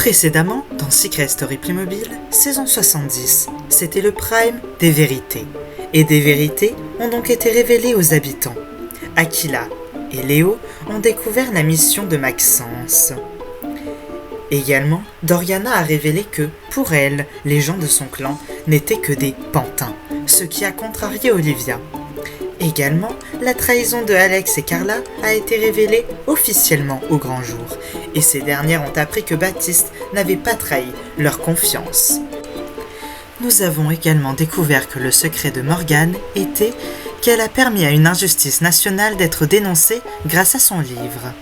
Précédemment, dans Secret Story Playmobil, saison 70, c'était le prime des vérités. Et des vérités ont donc été révélées aux habitants. Aquila et Léo ont découvert la mission de Maxence. Également, Doriana a révélé que, pour elle, les gens de son clan n'étaient que des pantins, ce qui a contrarié Olivia. Également, la trahison de Alex et Carla a été révélée officiellement au grand jour, et ces dernières ont appris que Baptiste n'avait pas trahi leur confiance. Nous avons également découvert que le secret de Morgane était qu'elle a permis à une injustice nationale d'être dénoncée grâce à son livre.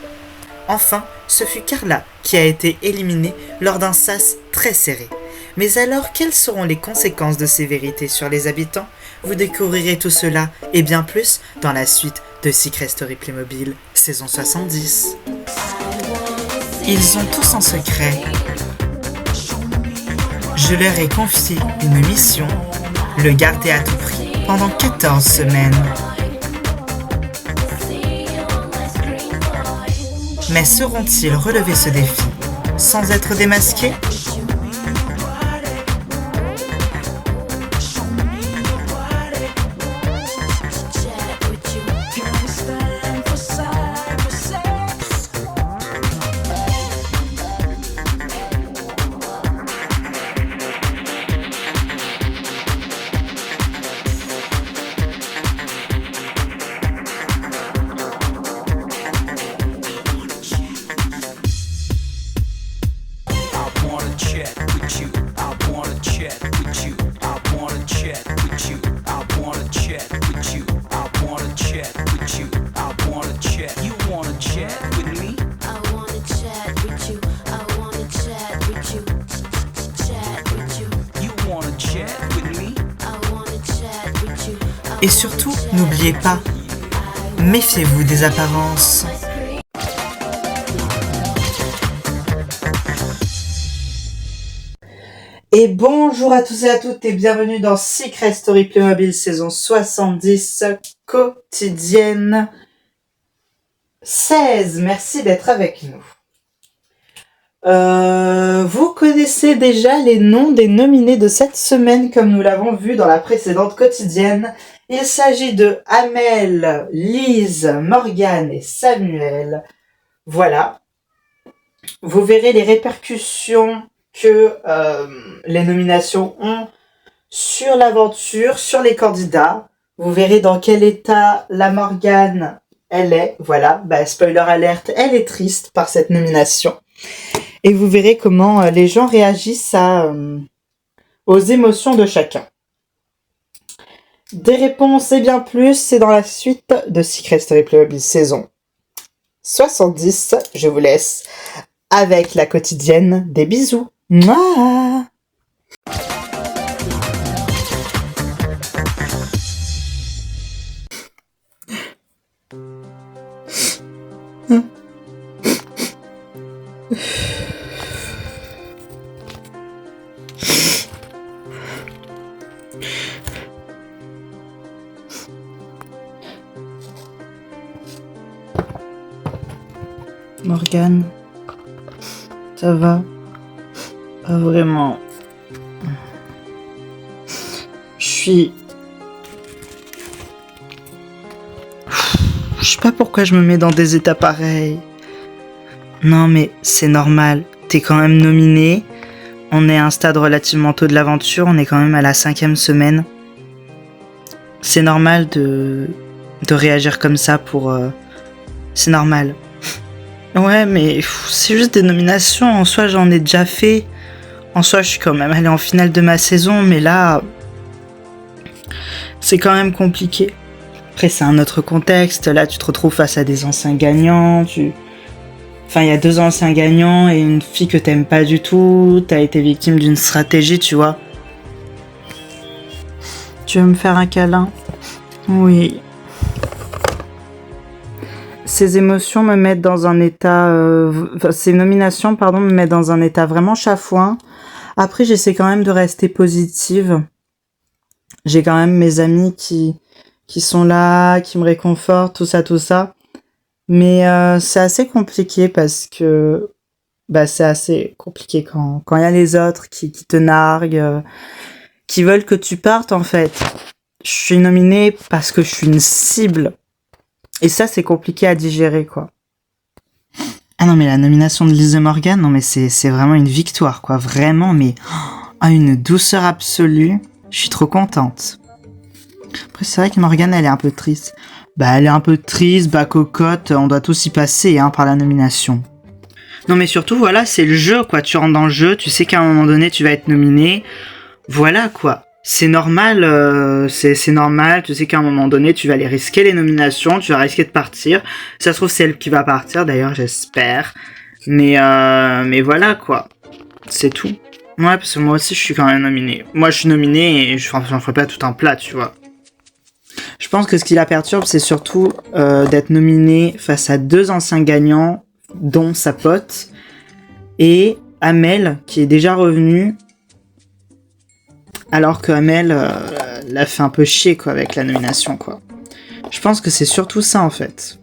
Enfin, ce fut Carla qui a été éliminée lors d'un sas très serré. Mais alors, quelles seront les conséquences de ces vérités sur les habitants ? Vous découvrirez tout cela et bien plus dans la suite de Secret Story Playmobil, saison 70. Ils ont tous un secret. Je leur ai confié une mission, le garder à tout prix pendant 14 semaines. Mais sauront-ils relever ce défi sans être démasqués ? Et surtout, n'oubliez pas, méfiez-vous des apparences. Et bonjour à tous et à toutes et bienvenue dans Secret Story Playmobil saison 70 quotidienne 16. Merci d'être avec nous. Vous connaissez déjà les noms des nominés de cette semaine comme nous l'avons vu dans la précédente quotidienne. Il s'agit de Amel, Lise, Morgane et Samuel. Voilà. Vous verrez les répercussions que les nominations ont sur l'aventure, sur les candidats. Vous verrez dans quel état la Morgane, elle est. Voilà, spoiler alerte, elle est triste par cette nomination. Et vous verrez comment les gens réagissent aux émotions de chacun. Des réponses et bien plus, c'est dans la suite de Secret Story Playmobil saison 70. Je vous laisse avec la quotidienne. Des bisous. Mouah. Morgane, ça va? Pas vraiment. Je sais pas pourquoi je me mets dans des états pareils. Non mais c'est normal, t'es quand même nominé. On est à un stade relativement tôt de l'aventure, on est quand même à la 5e semaine. C'est normal de réagir comme ça c'est normal. Ouais, mais c'est juste des nominations. En soi, j'en ai déjà fait. En soi, je suis quand même allée en finale de ma saison, mais là, c'est quand même compliqué. Après, c'est un autre contexte. Là, tu te retrouves face à des anciens gagnants. Enfin, il y a 2 anciens gagnants et une fille que t'aimes pas du tout. T'as été victime d'une stratégie, tu vois. Tu veux me faire un câlin ? Oui. Ces émotions me mettent dans un état... ces nominations, me mettent dans un état vraiment chafouin. Après, j'essaie quand même de rester positive. J'ai quand même mes amis qui sont là, qui me réconfortent, tout ça. Mais c'est assez compliqué parce que bah c'est assez compliqué quand il y a les autres qui te narguent, qui veulent que tu partes en fait. Je suis nominée parce que je suis une cible. Et ça, c'est compliqué à digérer, quoi. Ah non, mais la nomination de Liz Morgan, non mais c'est vraiment une victoire, quoi. Vraiment, mais une douceur absolue. Je suis trop contente. Après, c'est vrai que Morgan, elle est un peu triste. Bah, elle est un peu triste, bah, cocotte, on doit tous y passer, hein, par la nomination. Non mais surtout, voilà, c'est le jeu, quoi. Tu rentres dans le jeu, tu sais qu'à un moment donné, tu vas être nominé. Voilà, quoi. C'est normal, c'est normal, tu sais qu'à un moment donné, tu vas aller risquer les nominations, tu vas risquer de partir. Ça se trouve, c'est elle qui va partir, d'ailleurs, j'espère. Mais voilà, quoi. C'est tout. Ouais, parce que moi aussi, je suis quand même nominé. Moi, je suis nominé et j'en ferai pas tout un plat, tu vois. Je pense que ce qui la perturbe, c'est surtout d'être nominé face à 2 anciens gagnants, dont sa pote, et Amel, qui est déjà revenue, alors que Amel l'a fait un peu chier, quoi, avec la nomination, quoi. Je pense que c'est surtout ça, en fait.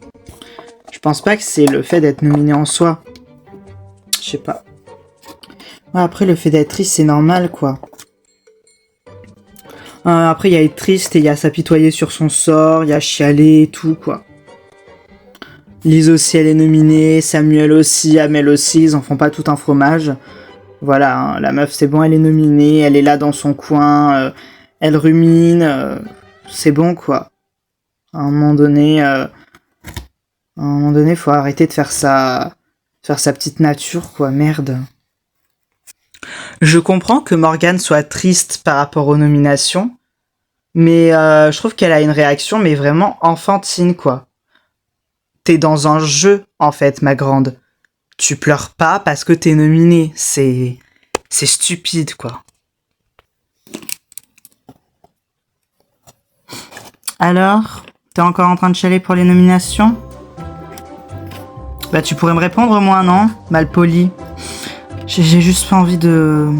Je pense pas que c'est le fait d'être nominé en soi. Je sais pas. Ouais, après, le fait d'être triste, c'est normal, quoi. Après, il y a être triste et il y a s'apitoyer sur son sort, il y a chialer et tout, quoi. Lise aussi, elle est nominée, Samuel aussi, Amel aussi, ils en font pas tout un fromage. Voilà, hein, la meuf, c'est bon, elle est nominée, elle est là dans son coin, elle rumine, c'est bon, quoi. À un moment donné, faut arrêter de faire sa petite nature, quoi, merde. Je comprends que Morgane soit triste par rapport aux nominations, mais je trouve qu'elle a une réaction, mais vraiment enfantine, quoi. T'es dans un jeu, en fait, ma grande. Tu pleures pas parce que t'es nominée. C'est stupide, quoi. Alors, t'es encore en train de chialer pour les nominations ? Bah, tu pourrais me répondre, moi, non ? Malpoli. J'ai juste pas envie de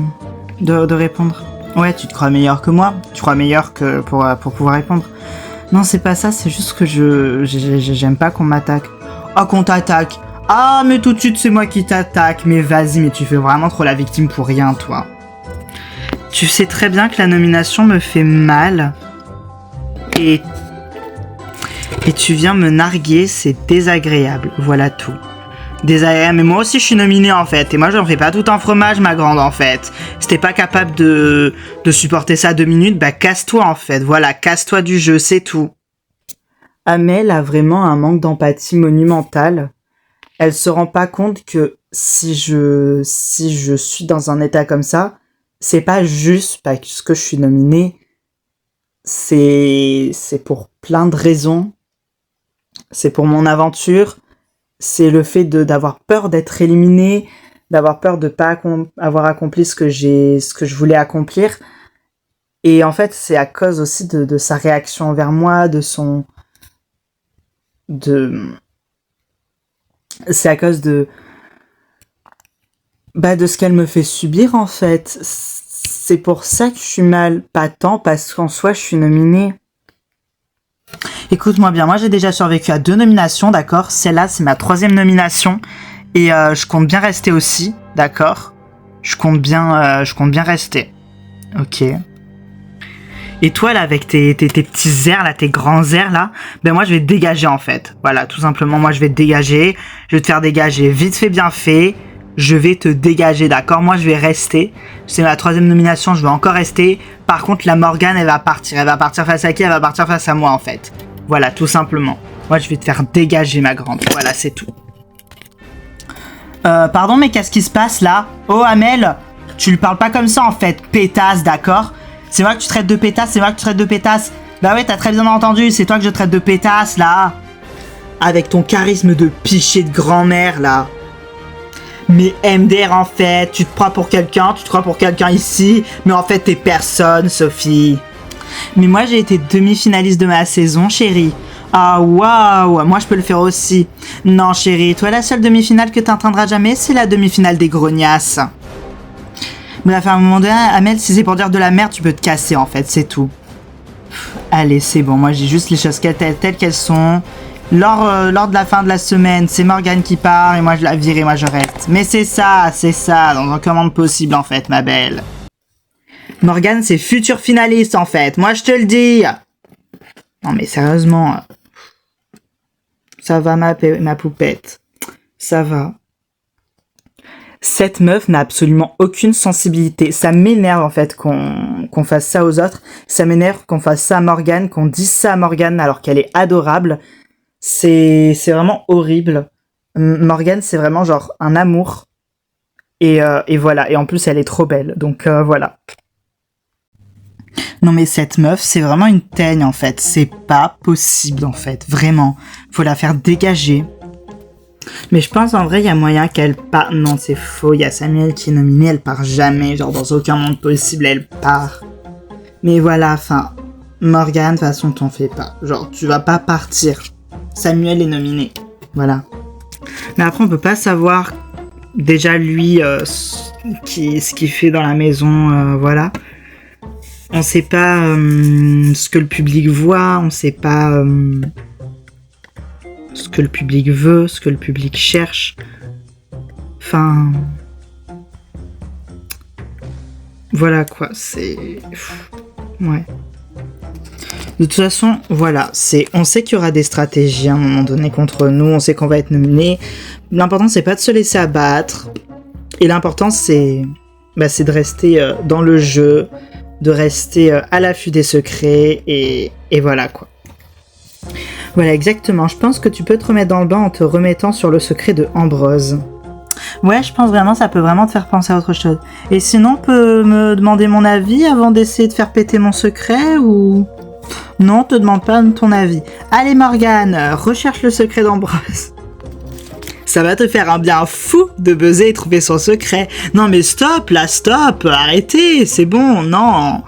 répondre. Ouais, tu te crois meilleur que moi ? Tu crois meilleur que pour pouvoir répondre ? Non, c'est pas ça, c'est juste que j'aime pas qu'on m'attaque. Oh, qu'on t'attaque. Ah, mais tout de suite, c'est moi qui t'attaque. Mais vas-y, mais tu fais vraiment trop la victime pour rien, toi. Tu sais très bien que la nomination me fait mal. Et tu viens me narguer, c'est désagréable. Voilà tout. Désagréable, mais moi aussi je suis nominée en fait. Et moi j'en fais pas tout un fromage, ma grande, en fait. Si t'es pas capable de supporter ça 2 minutes, bah casse-toi en fait. Voilà, casse-toi du jeu, c'est tout. Amel a vraiment un manque d'empathie monumental. Elle se rend pas compte que si je suis dans un état comme ça, c'est pas juste parce que je suis nominée. C'est pour plein de raisons. C'est pour mon aventure. C'est le fait d'avoir peur d'être éliminé, d'avoir peur de pas avoir accompli ce que je voulais accomplir. Et en fait, c'est à cause aussi de sa réaction envers moi, c'est à cause de ce qu'elle me fait subir, en fait. C'est pour ça que je suis mal, pas tant parce qu'en soi, je suis nominée. Écoute-moi bien, moi j'ai déjà survécu à 2 nominations, d'accord ? Celle-là, c'est ma 3e nomination. Et je compte bien rester aussi, d'accord ? Je compte bien rester. Ok. Et toi, là, avec tes petits airs, là, tes grands airs, là, ben moi, je vais te dégager, en fait. Voilà, tout simplement, moi, je vais te dégager. Je vais te faire dégager vite fait, bien fait. Je vais te dégager, d'accord ? Moi, je vais rester. C'est ma 3e nomination, je vais encore rester. Par contre, la Morgane, elle va partir. Elle va partir face à qui ? Elle va partir face à moi, en fait. Voilà, tout simplement. Moi, je vais te faire dégager, ma grande. Voilà, c'est tout. Pardon, mais qu'est-ce qui se passe, là ? Oh, Amel, tu lui parles pas comme ça, en fait. Pétasse, d'accord ? C'est moi que tu traites de pétasse, c'est moi que tu traites de pétasse. Bah ouais, t'as très bien entendu, c'est toi que je traite de pétasse, là. Avec ton charisme de piché de grand-mère, là. Mais MDR, en fait, tu te crois pour quelqu'un ici, mais en fait, t'es personne, Sophie. Mais moi, j'ai été demi-finaliste de ma saison, chérie. Ah, waouh, moi, je peux le faire aussi. Non, chérie, toi, la seule demi-finale que t'atteindras jamais, c'est la demi-finale des grognasses. Bref, à un moment donné, Amel, si c'est pour dire de la merde, tu peux te casser, en fait, c'est tout. Allez, c'est bon, moi, j'ai juste les choses telles qu'elles sont. Lors de la fin de la semaine, c'est Morgane qui part et moi je la vire et moi je reste. Mais c'est ça, dans un commande possible en fait, ma belle. Morgane, c'est futur finaliste en fait, moi je te le dis. Non mais sérieusement, ça va ma poupette, ça va. Cette meuf n'a absolument aucune sensibilité. Ça m'énerve en fait qu'on fasse ça aux autres. Ça m'énerve qu'on fasse ça à Morgane, qu'on dise ça à Morgane alors qu'elle est adorable. C'est vraiment horrible. Morgane, c'est vraiment genre un amour. Et voilà. Et en plus, elle est trop belle. Donc voilà. Non mais cette meuf, c'est vraiment une teigne en fait. C'est pas possible en fait. Vraiment. Faut la faire dégager. Mais je pense en vrai, il y a moyen qu'elle part. Non, c'est faux. Il y a Samuel qui est nominé. Elle part jamais. Genre dans aucun monde possible, elle part. Mais voilà, enfin... Morgane, de toute façon, t'en fais pas. Genre, tu vas pas partir. Samuel est nominé. Voilà. Mais après, on peut pas savoir déjà lui ce qu'il fait dans la maison. Voilà. On sait pas ce que le public voit. On sait pas ce que le public veut, ce que le public cherche. Enfin... Voilà quoi, c'est... Ouais. De toute façon, voilà, on sait qu'il y aura des stratégies à un moment donné contre nous, on sait qu'on va être nominé. L'important, c'est pas de se laisser abattre. Et l'important, c'est de rester dans le jeu, de rester à l'affût des secrets, et voilà quoi. Voilà, exactement. Je pense que tu peux te remettre dans le bain en te remettant sur le secret de Ambrose. Ouais, je pense vraiment, ça peut vraiment te faire penser à autre chose. Et sinon, on peut me demander mon avis avant d'essayer de faire péter mon secret ou... Non, on te demande pas ton avis. Allez Morgane, recherche le secret d'Ambrose. Ça va te faire un bien fou de buzzer et trouver son secret. Non mais stop, là, stop, arrêtez, c'est bon, non.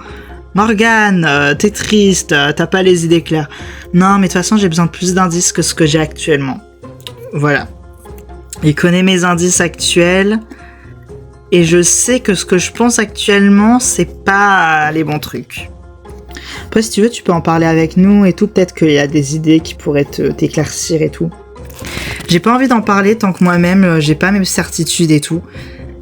Morgane, t'es triste, t'as pas les idées claires. Non, mais de toute façon, j'ai besoin de plus d'indices que ce que j'ai actuellement. Voilà. Il connaît mes indices actuels. Et je sais que ce que je pense actuellement, c'est pas les bons trucs. Après, si tu veux, tu peux en parler avec nous et tout. Peut-être qu'il y a des idées qui pourraient t'éclaircir et tout. J'ai pas envie d'en parler tant que moi-même, j'ai pas mes certitudes et tout.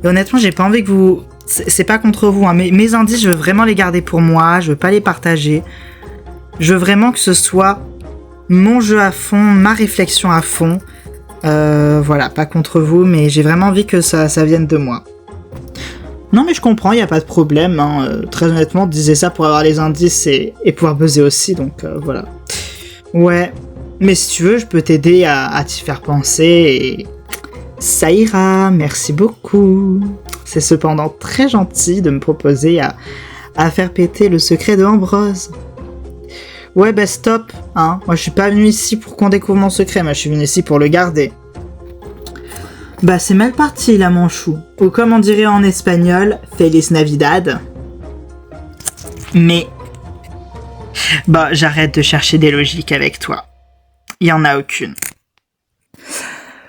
Et honnêtement, j'ai pas envie que vous... C'est pas contre vous, hein, mais mes indices, je veux vraiment les garder pour moi, je veux pas les partager. Je veux vraiment que ce soit mon jeu à fond, ma réflexion à fond. Voilà, pas contre vous, mais j'ai vraiment envie que ça vienne de moi. Non mais je comprends, y a pas de problème, hein. Très honnêtement, disais ça pour avoir les indices et pouvoir buzzer aussi, donc voilà. Ouais, mais si tu veux, je peux t'aider à t'y faire penser et... Ça ira, merci beaucoup. C'est cependant très gentil de me proposer à faire péter le secret de Ambrose. Ouais, bah stop, hein. Moi, je suis pas venu ici pour qu'on découvre mon secret, moi, je suis venu ici pour le garder. Bah, c'est mal parti, là, mon chou. Ou comme on dirait en espagnol, Feliz Navidad. Mais... Bah, j'arrête de chercher des logiques avec toi. Il y en a aucune.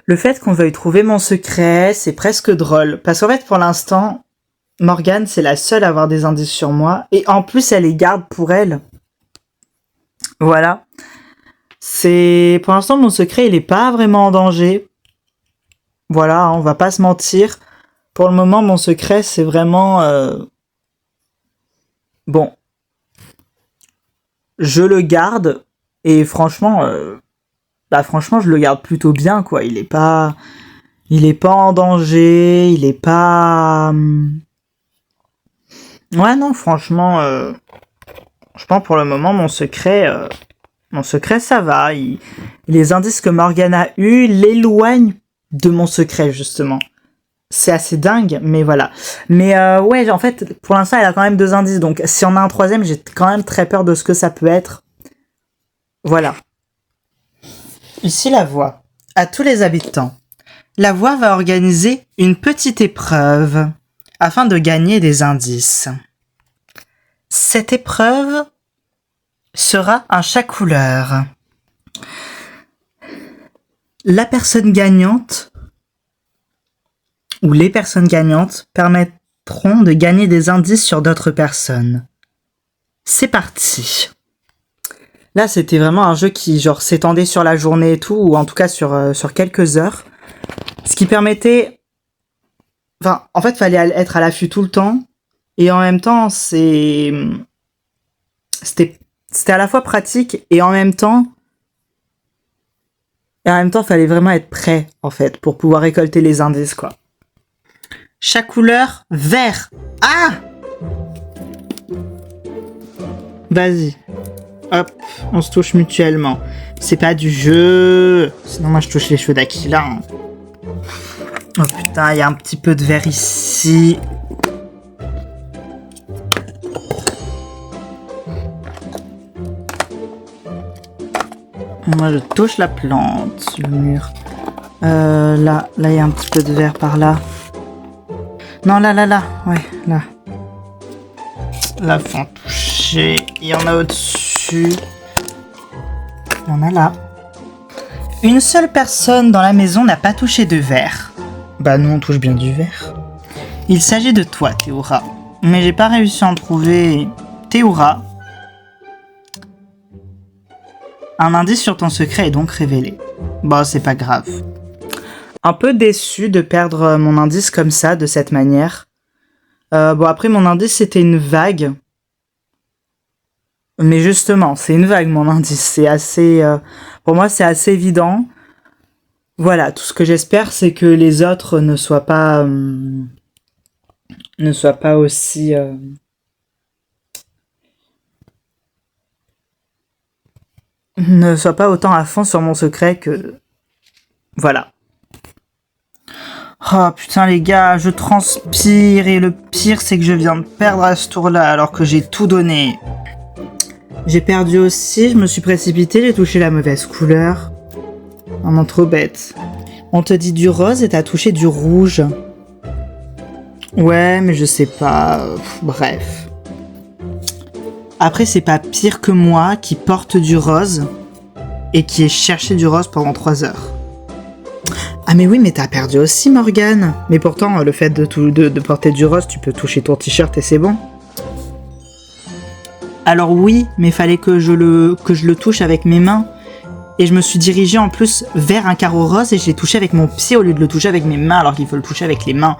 Le fait qu'on veuille trouver mon secret, c'est presque drôle. Parce qu'en fait, pour l'instant, Morgane, c'est la seule à avoir des indices sur moi. Et en plus, elle les garde pour elle. Voilà. Pour l'instant, mon secret, il est pas vraiment en danger. Voilà, on va pas se mentir. Pour le moment, mon secret, c'est vraiment... Bon. Je le garde. Et franchement... franchement, je le garde plutôt bien, quoi. Il est pas en danger, il est pas... Ouais, non, franchement, je pense pour le moment, mon secret, ça va. Les indices que Morgane a eus l'éloignent de mon secret, justement. C'est assez dingue, mais voilà. Mais ouais, en fait, pour l'instant, elle a quand même 2 indices, donc si on a un 3e, j'ai quand même très peur de ce que ça peut être. Voilà. Ici la voix. À tous les habitants. La voix va organiser une petite épreuve afin de gagner des indices. Cette épreuve sera un chat couleur. La personne gagnante ou les personnes gagnantes permettront de gagner des indices sur d'autres personnes. C'est parti. Là, c'était vraiment un jeu qui, genre, s'étendait sur la journée et tout, ou en tout cas sur quelques heures. Ce qui permettait... Enfin, en fait, fallait être à l'affût tout le temps. Et en même temps, c'était à la fois pratique et en même temps... fallait vraiment être prêt, en fait, pour pouvoir récolter les indices, quoi. Chaque couleur, vert. Ah! Vas-y. Hop, on se touche mutuellement. C'est pas du jeu. Sinon, moi, je touche les cheveux d'Akila. Hein. Oh putain, il y a un petit peu de vert ici. Moi, je touche la plante, le mur. Là, il y a un petit peu de vert par là. Non, là. Ouais, là. Là, faut en toucher. Il y en a au-dessus. Il y en a là. Une seule personne dans la maison n'a pas touché de verre. Bah, nous, on touche bien du verre. Il s'agit de toi, Théoura. Mais j'ai pas réussi à en trouver. Théoura. Un indice sur ton secret est donc révélé. Bon, c'est pas grave. Un peu déçu de perdre mon indice comme ça, de cette manière. Bon, après, mon indice, c'était une vague. Mais justement, c'est une vague, mon indice. C'est assez... pour moi, c'est assez évident. Voilà, tout ce que j'espère, c'est que les autres ne soient pas aussi... ne soient pas autant à fond sur mon secret que... Voilà. Oh putain les gars, je transpire et le pire c'est que je viens de perdre à ce tour-là alors que j'ai tout donné. J'ai perdu aussi, je me suis précipité, j'ai touché la mauvaise couleur. Oh non, trop bête. On te dit du rose et t'as touché du rouge. Ouais, mais je sais pas. Bref. Après, c'est pas pire que moi qui porte du rose et qui ai cherché du rose pendant 3 heures. Ah mais oui, mais t'as perdu aussi, Morgane. Mais pourtant, le fait de porter du rose, tu peux toucher ton t-shirt et c'est bon. Alors oui, mais fallait que je le touche avec mes mains. Et je me suis dirigée en plus vers un carreau rose et je l'ai touché avec mon pied au lieu de le toucher avec mes mains alors qu'il faut le toucher avec les mains.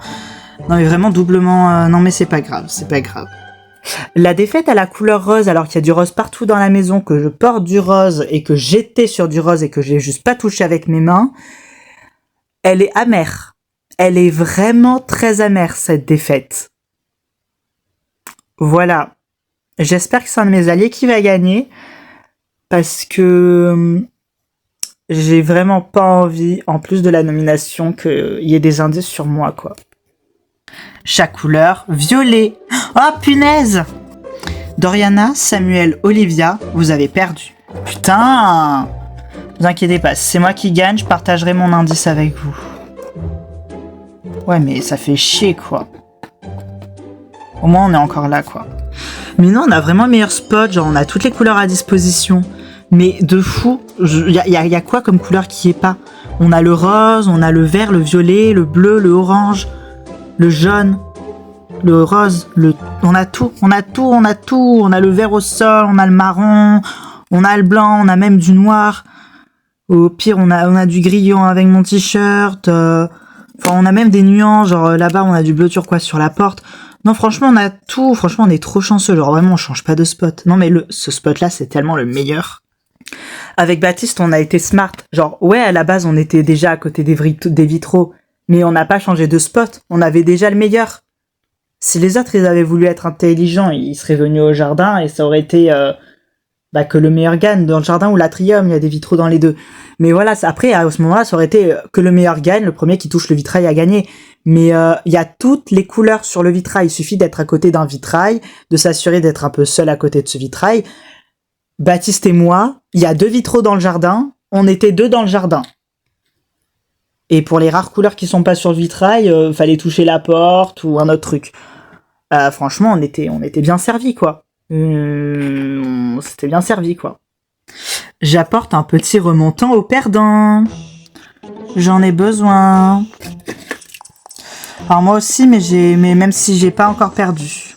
Non mais vraiment doublement... non mais c'est pas grave, c'est pas grave. La défaite à la couleur rose alors qu'il y a du rose partout dans la maison, que je porte du rose et que j'étais sur du rose et que je l'ai juste pas touché avec mes mains, elle est amère. Elle est vraiment très amère cette défaite. Voilà. J'espère que c'est un de mes alliés qui va gagner parce que j'ai vraiment pas envie, en plus de la nomination, qu'il y ait des indices sur moi, quoi. Chaque couleur, violet. Oh, punaise! Doriana, Samuel, Olivia, vous avez perdu. Putain! Vous inquiétez pas, si c'est moi qui gagne, je partagerai mon indice avec vous. Ouais, mais ça fait chier, quoi. Au moins, on est encore là, quoi. Mais non, on a vraiment le meilleur spot, genre on a toutes les couleurs à disposition. Mais de fou, y a quoi comme couleur qui est pas? On a le rose, on a le vert, le violet, le bleu, le orange, le jaune, le rose, on a tout. On a le vert au sol, on a le marron, on a le blanc, on a même du noir. Au pire, on a du grillon avec mon t-shirt. Enfin, on a même des nuances, genre là-bas, on a du bleu turquoise sur la porte. Non, franchement, on a tout. Franchement, on est trop chanceux. Genre, vraiment, on change pas de spot. Non, mais ce spot-là, c'est tellement le meilleur. Avec Baptiste, on a été smart. Genre, ouais, à la base, on était déjà à côté des vitraux. Mais on n'a pas changé de spot. On avait déjà le meilleur. Si les autres, ils avaient voulu être intelligents, ils seraient venus au jardin et ça aurait été que le meilleur gagne. Dans le jardin ou l'atrium, il y a des vitraux dans les deux. Mais voilà, après, à ce moment-là, ça aurait été que le meilleur gagne. Le premier qui touche le vitrail a gagné. Mais il y a toutes les couleurs sur le vitrail. Il suffit d'être à côté d'un vitrail, de s'assurer d'être un peu seul à côté de ce vitrail. Baptiste et moi, il y a 2 vitraux dans le jardin. On était 2 dans le jardin. Et pour les rares couleurs qui sont pas sur le vitrail, fallait toucher la porte ou un autre truc. Franchement, on était bien servis, quoi. C'était bien servi, quoi. J'apporte un petit remontant au perdant. J'en ai besoin. Alors moi aussi, mais même si j'ai pas encore perdu.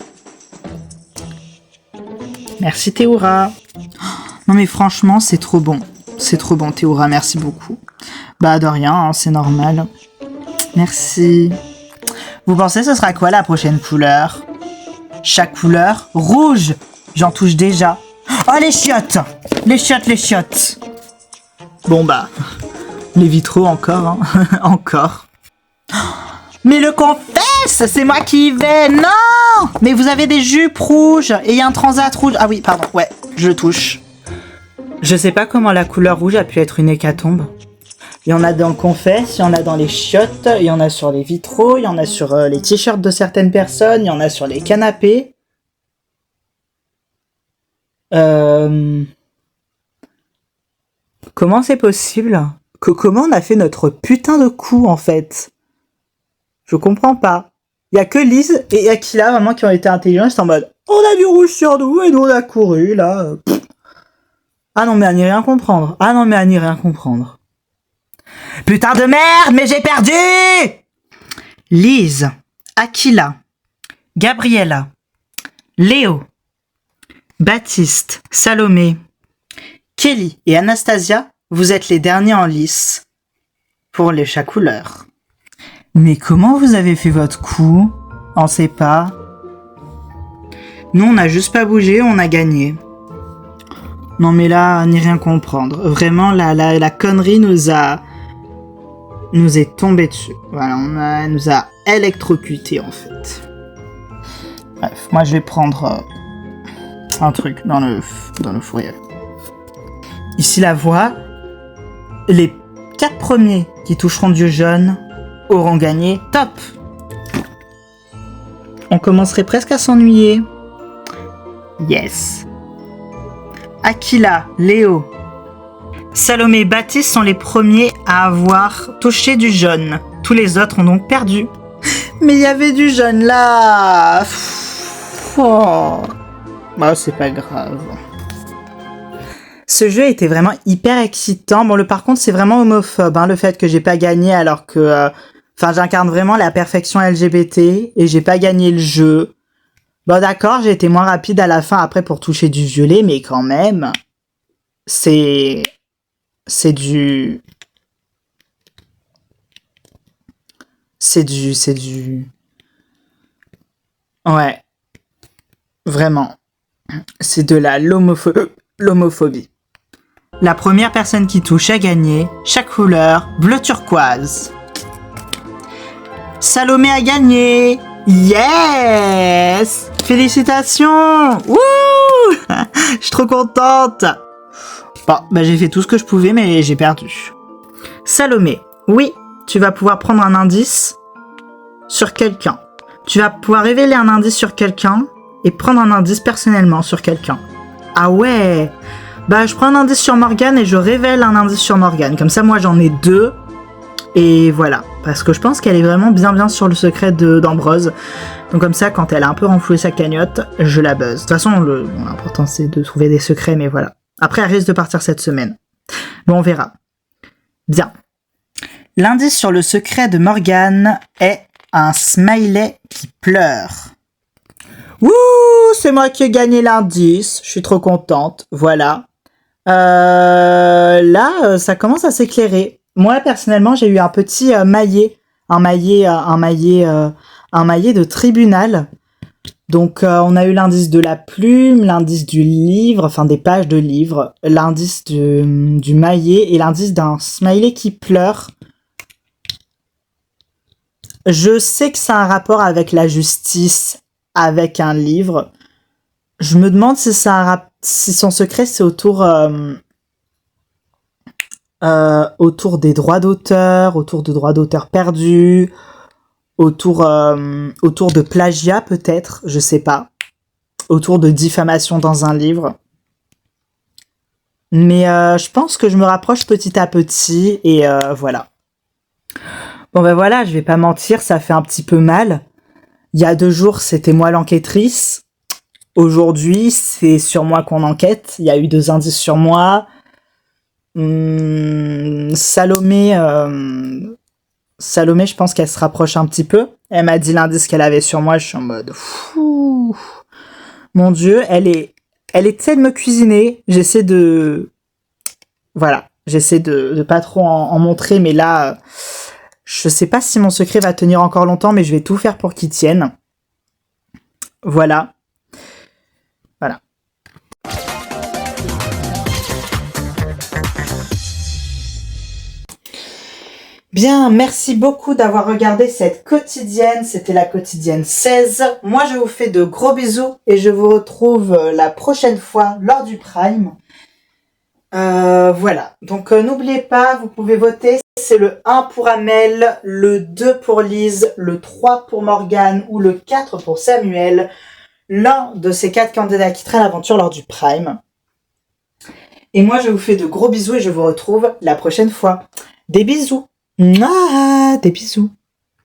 Merci Théoura. Non mais franchement, c'est trop bon. C'est trop bon, Théora, merci beaucoup. Bah de rien, hein, c'est normal. Merci. Vous pensez ce sera quoi la prochaine couleur? Chaque couleur? Rouge! J'en touche déjà. Oh les chiottes! Les chiottes, les chiottes! Bon bah, les vitraux encore, hein. Encore. Mais le confesse, c'est moi qui y vais. Non! Mais vous avez des jupes rouges et il y a un transat rouge. Ah oui, pardon, ouais, je touche. Je sais pas comment la couleur rouge a pu être une hécatombe. Il y en a dans le confesse, il y en a dans les chiottes, il y en a sur les vitraux, il y en a sur les t-shirts de certaines personnes, il y en a sur les canapés. Comment c'est possible? Comment on a fait notre putain de coup, en fait? Je comprends pas. Il y a que Lise et Aquila, vraiment, qui ont été intelligents. C'est en mode, on a du rouge sur nous et nous on a couru, là. Ah non, mais à n'y rien comprendre. Ah non, mais à n'y rien comprendre. Putain de merde, mais j'ai perdu! Lise, Aquila, Gabriella, Léo, Baptiste, Salomé, Kelly et Anastasia, vous êtes les derniers en lice pour les chats couleurs. Mais comment vous avez fait votre coup? On sait pas. Nous, on n'a juste pas bougé, on a gagné. Non mais là, ni rien comprendre. Vraiment, la connerie nous est tombée dessus. Voilà, elle nous a électrocuté en fait. Bref, moi je vais prendre un truc dans le fourrier. Ici la voix. Les 4 premiers qui toucheront du jaune auront gagné. Top! On commencerait presque à s'ennuyer. Yes. Aquila, Léo, Salomé et Baptiste sont les premiers à avoir touché du jaune. Tous les autres ont donc perdu. Mais il y avait du jaune là. Oh. Bah, c'est pas grave. Ce jeu était vraiment hyper excitant. Bon, par contre, c'est vraiment homophobe, hein, le fait que j'ai pas gagné alors que... j'incarne vraiment la perfection LGBT et j'ai pas gagné le jeu. Bon, d'accord, j'ai été moins rapide à la fin après pour toucher du violet, mais quand même, c'est du... Ouais, vraiment. C'est de l'homophobie. La première personne qui touche a gagné, chaque couleur, bleu turquoise. Salomé a gagné! Yes! Félicitations! Wouh! Je suis trop contente! Bon, bah j'ai fait tout ce que je pouvais, mais j'ai perdu. Salomé, oui, tu vas pouvoir prendre un indice sur quelqu'un. Tu vas pouvoir révéler un indice sur quelqu'un et prendre un indice personnellement sur quelqu'un. Ah ouais! Bah je prends un indice sur Morgane et je révèle un indice sur Morgane. Comme ça, moi j'en ai 2. Et voilà, parce que je pense qu'elle est vraiment bien sur le secret d'Ambrose. Donc comme ça, quand elle a un peu renfloué sa cagnotte, je la buzz. De toute façon, l'important c'est de trouver des secrets, mais voilà. Après, elle risque de partir cette semaine. Bon, on verra. Bien. L'indice sur le secret de Morgane est un smiley qui pleure. Wouh, c'est moi qui ai gagné l'indice. Je suis trop contente. Voilà. Là, ça commence à s'éclairer. Moi, personnellement, j'ai eu un petit maillet. Un maillet de tribunal. Donc, on a eu l'indice de la plume, l'indice du livre, enfin des pages de livre, l'indice du maillet et l'indice d'un smiley qui pleure. Je sais que ça a un rapport avec la justice, avec un livre. Je me demande si son secret, c'est autour des droits d'auteur, autour de droits d'auteur perdus, autour de plagiat peut-être, je sais pas, autour de diffamation dans un livre. Mais je pense que je me rapproche petit à petit et voilà. Bon ben voilà, je vais pas mentir, ça fait un petit peu mal. Il y a 2 jours, c'était moi l'enquêtrice. Aujourd'hui, c'est sur moi qu'on enquête. Il y a eu 2 indices sur moi. Salomé, je pense qu'elle se rapproche un petit peu. Elle m'a dit l'indice qu'elle avait sur moi. Je suis en mode... Fou. Mon Dieu, elle est Elle essaie de me cuisiner. J'essaie de... Voilà. J'essaie de pas trop en montrer, mais là, je sais pas si mon secret va tenir encore longtemps, mais je vais tout faire pour qu'il tienne. Voilà. Voilà. Bien, merci beaucoup d'avoir regardé cette quotidienne. C'était la quotidienne 16. Moi, je vous fais de gros bisous et je vous retrouve la prochaine fois lors du Prime. Voilà. Donc, n'oubliez pas, vous pouvez voter. C'est le 1 pour Amel, le 2 pour Lise, le 3 pour Morgane ou le 4 pour Samuel. L'un de ces 4 candidats quittera l'aventure lors du Prime. Et moi, je vous fais de gros bisous et je vous retrouve la prochaine fois. Des bisous. Mouah, des bisous.